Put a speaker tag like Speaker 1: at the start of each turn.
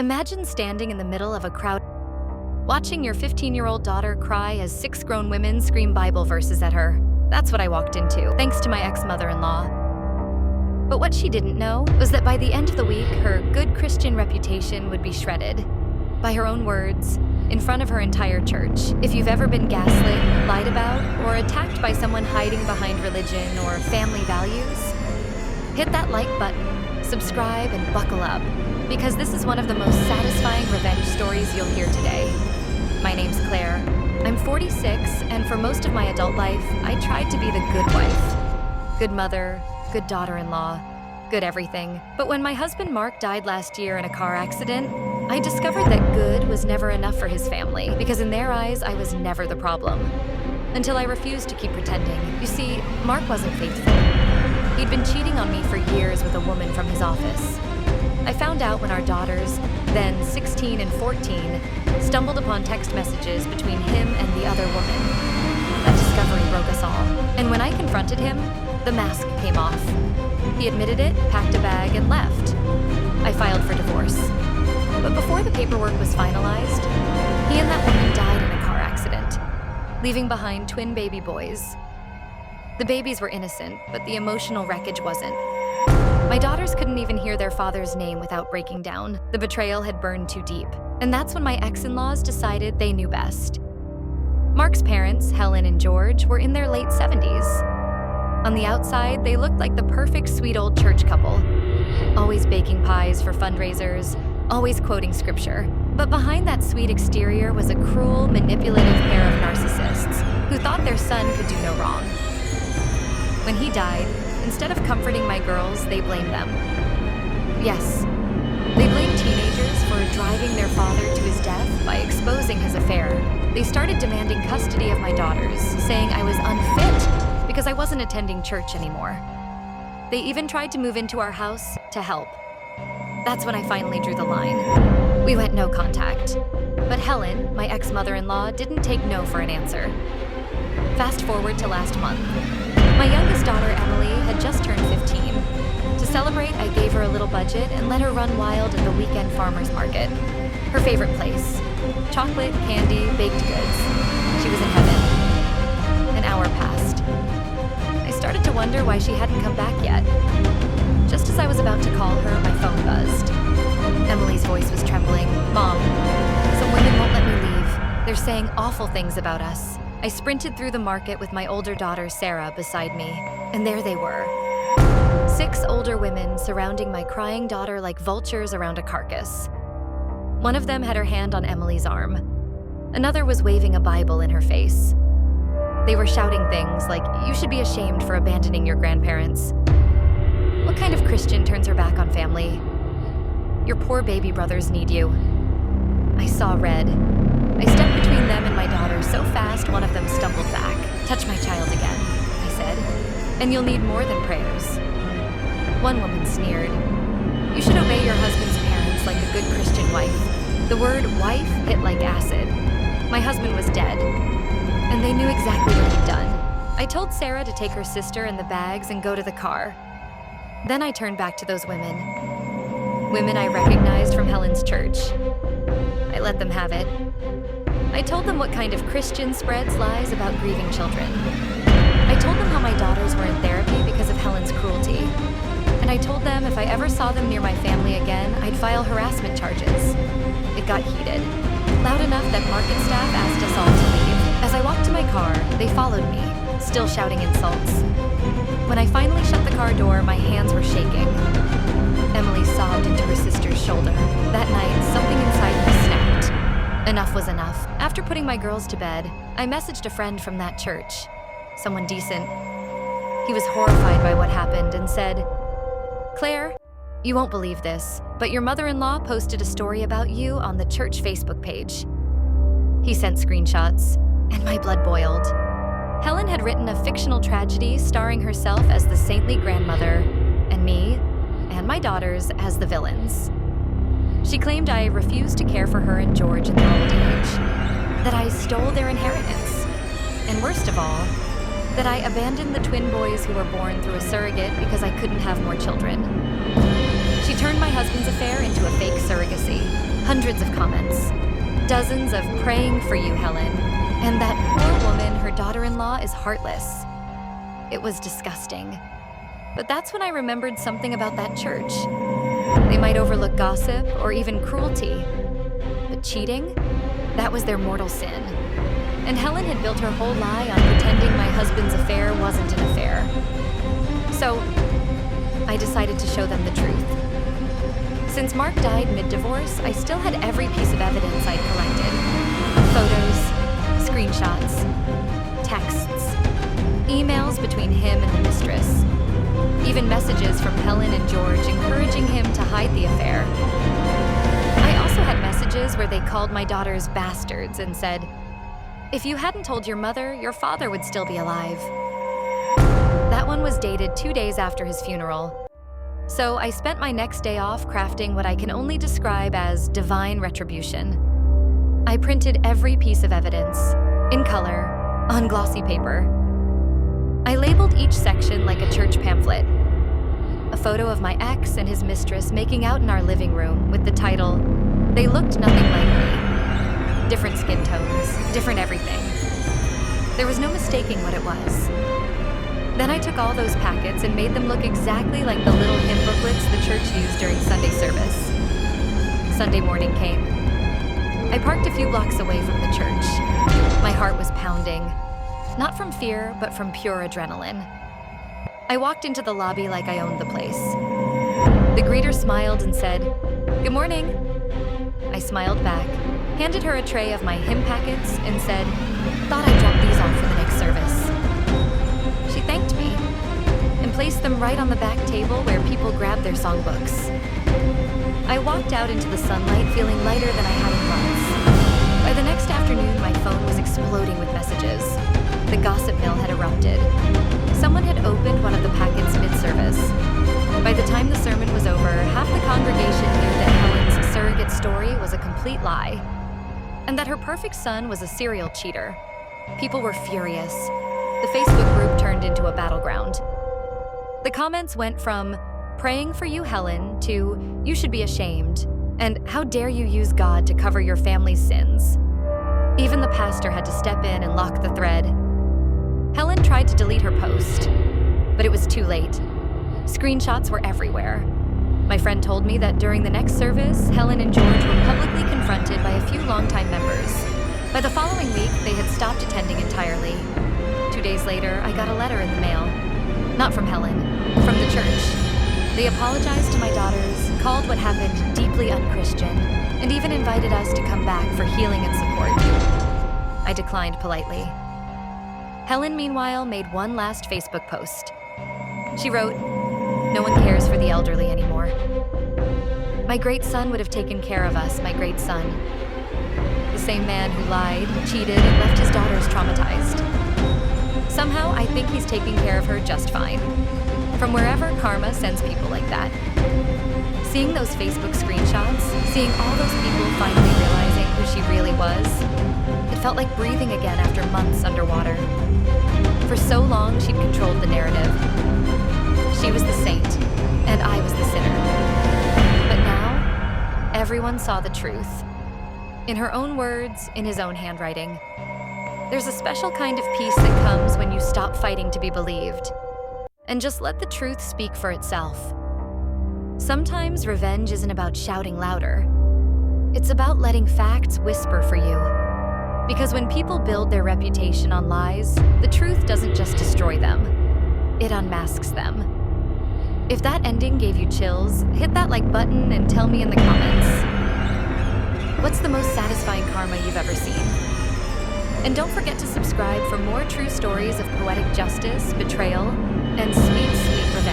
Speaker 1: Imagine standing in the middle of a crowd, watching your 15-year-old daughter cry as 6 grown women scream Bible verses at her. That's what I walked into, thanks to my ex-mother-in-law. But what she didn't know was that by the end of the week, her good Christian reputation would be shredded. By her own words, in front of her entire church. If you've ever been gaslit, lied about, or attacked by someone hiding behind religion or family values, hit that like button, subscribe, and buckle up, because this is one of the most satisfying revenge stories you'll hear today. My name's Claire. I'm 46, and for most of my adult life, I tried to be the good wife. Good mother, good daughter-in-law, good everything. But when my husband Mark died last year in a car accident, I discovered that good was never enough for his family, because in their eyes, I was never the problem. Until I refused to keep pretending. You see, Mark wasn't faithful. He'd been cheating on me for years with a woman from his office. I found out when our daughters, then 16 and 14, stumbled upon text messages between him and the other woman. That discovery broke us all. And when I confronted him, the mask came off. He admitted it, packed a bag, and left. I filed for divorce. But before the paperwork was finalized, he and that woman died in a car accident, leaving behind twin baby boys. The babies were innocent, but the emotional wreckage wasn't. My daughters couldn't even hear their father's name without breaking down. The betrayal had burned too deep. And that's when my ex-in-laws decided they knew best. Mark's parents, Helen and George, were in their late 70s. On the outside, they looked like the perfect sweet old church couple, always baking pies for fundraisers, always quoting scripture. But behind that sweet exterior was a cruel, manipulative pair of narcissists who thought their son could do no wrong. When he died, instead of comforting my girls, they blamed them. Yes, they blamed teenagers for driving their father to his death by exposing his affair. They started demanding custody of my daughters, saying I was unfit because I wasn't attending church anymore. They even tried to move into our house to help. That's when I finally drew the line. We went no contact. But Helen, my ex-mother-in-law, didn't take no for an answer. Fast forward to last month. My youngest daughter, Emily, had just turned 15. To celebrate, I gave her a little budget and let her run wild at the weekend farmer's market. Her favorite place. Chocolate, candy, baked goods. She was in heaven. An hour passed. I started to wonder why she hadn't come back yet. Just as I was about to call her, my phone buzzed. Emily's voice was trembling. Mom, some women won't let me leave. They're saying awful things about us. I sprinted through the market with my older daughter, Sarah, beside me. And there they were. 6 older women surrounding my crying daughter like vultures around a carcass. One of them had her hand on Emily's arm. Another was waving a Bible in her face. They were shouting things like, "You should be ashamed for abandoning your grandparents. What kind of Christian turns her back on family? Your poor baby brothers need you." I saw red. I stepped between them and my daughter so fast one of them stumbled back. "Touch my child again," I said, "and you'll need more than prayers." One woman sneered, "You should obey your husband's parents like a good Christian wife." The word wife hit like acid. My husband was dead, and they knew exactly what he'd done. I told Sarah to take her sister and the bags and go to the car. Then I turned back to those women. Women I recognized from Helen's church. I let them have it. I told them what kind of Christian spreads lies about grieving children. I told them how my daughters were in therapy because of Helen's cruelty. And I told them if I ever saw them near my family again, I'd file harassment charges. It got heated. Loud enough that market staff asked us all to leave. As I walked to my car, they followed me, still shouting insults. When I finally shut the car door, my hands were shaking. Emily sobbed into her sister's shoulder. That night, something inside me snapped. Enough was enough. After putting my girls to bed, I messaged a friend from that church, someone decent. He was horrified by what happened and said, "Claire, you won't believe this, but your mother-in-law posted a story about you on the church Facebook page." He sent screenshots, and my blood boiled. Helen had written a fictional tragedy starring herself as the saintly grandmother, and me, and my daughters as the villains. She claimed I refused to care for her and George in their old age, that I stole their inheritance, and worst of all, that I abandoned the twin boys who were born through a surrogate because I couldn't have more children. She turned my husband's affair into a fake surrogacy. Hundreds of comments. Dozens of praying for you, Helen. And that poor woman, her daughter-in-law, is heartless. It was disgusting. But that's when I remembered something about that church. They might overlook gossip or even cruelty. But cheating? That was their mortal sin. And Helen had built her whole lie on pretending my husband's affair wasn't an affair. So, I decided to show them the truth. Since Mark died mid-divorce, I still had every piece of evidence I'd collected. Photos, screenshots, texts, emails between him and the mistress, even messages from Helen and George encouraging him to hide the affair. I also had messages where they called my daughters bastards and said, "If you hadn't told your mother, your father would still be alive." That one was dated 2 days after his funeral. So I spent my next day off crafting what I can only describe as divine retribution. I printed every piece of evidence, in color, on glossy paper. I labeled each section like a church pamphlet. A photo of my ex and his mistress making out in our living room with the title, "They looked nothing like me." Different skin tones, different everything. There was no mistaking what it was. Then I took all those packets and made them look exactly like the little hymn booklets the church used during Sunday service. Sunday morning came. I parked a few blocks away from the church. My heart was pounding, not from fear, but from pure adrenaline. I walked into the lobby like I owned the place. The greeter smiled and said, "Good morning." I smiled back, handed her a tray of my hymn packets, and said, "Thought I'd drop these off for the next service." She thanked me and placed them right on the back table where people grabbed their songbooks. I walked out into the sunlight feeling lighter than I had in months. By the next afternoon, my phone was exploding with messages. The gossip mill had erupted. Someone had opened one of the packets mid-service. By the time the sermon was over, half the congregation knew that Helen's surrogate story was a complete lie, and that her perfect son was a serial cheater. People were furious. The Facebook group turned into a battleground. The comments went from, "Praying for you, Helen," to, "You should be ashamed," and "How dare you use God to cover your family's sins." Even the pastor had to step in and lock the thread. Helen tried to delete her post, but it was too late. Screenshots were everywhere. My friend told me that during the next service, Helen and George were publicly confronted by a few longtime members. By the following week, they had stopped attending entirely. 2 days later, I got a letter in the mail. Not from Helen, from the church. They apologized to my daughters, called what happened deeply unchristian, and even invited us to come back for healing and support. I declined politely. Helen, meanwhile, made one last Facebook post. She wrote, "No one cares for the elderly anymore. My great son would have taken care of us, my great son. The same man who lied, cheated, and left his daughters traumatized. Somehow, I think he's taking care of her just fine. From wherever karma sends people like that." Seeing those Facebook screenshots, seeing all those people finally realizing who she really was, it felt like breathing again after months underwater. For so long, she'd controlled the narrative. She was the saint, and I was the sinner. But now, everyone saw the truth. In her own words, in his own handwriting. There's a special kind of peace that comes when you stop fighting to be believed, and just let the truth speak for itself. Sometimes revenge isn't about shouting louder. It's about letting facts whisper for you. Because when people build their reputation on lies, the truth doesn't just destroy them, it unmasks them. If that ending gave you chills, hit that like button and tell me in the comments. What's the most satisfying karma you've ever seen? And don't forget to subscribe for more true stories of poetic justice, betrayal, and sweet, sweet revenge.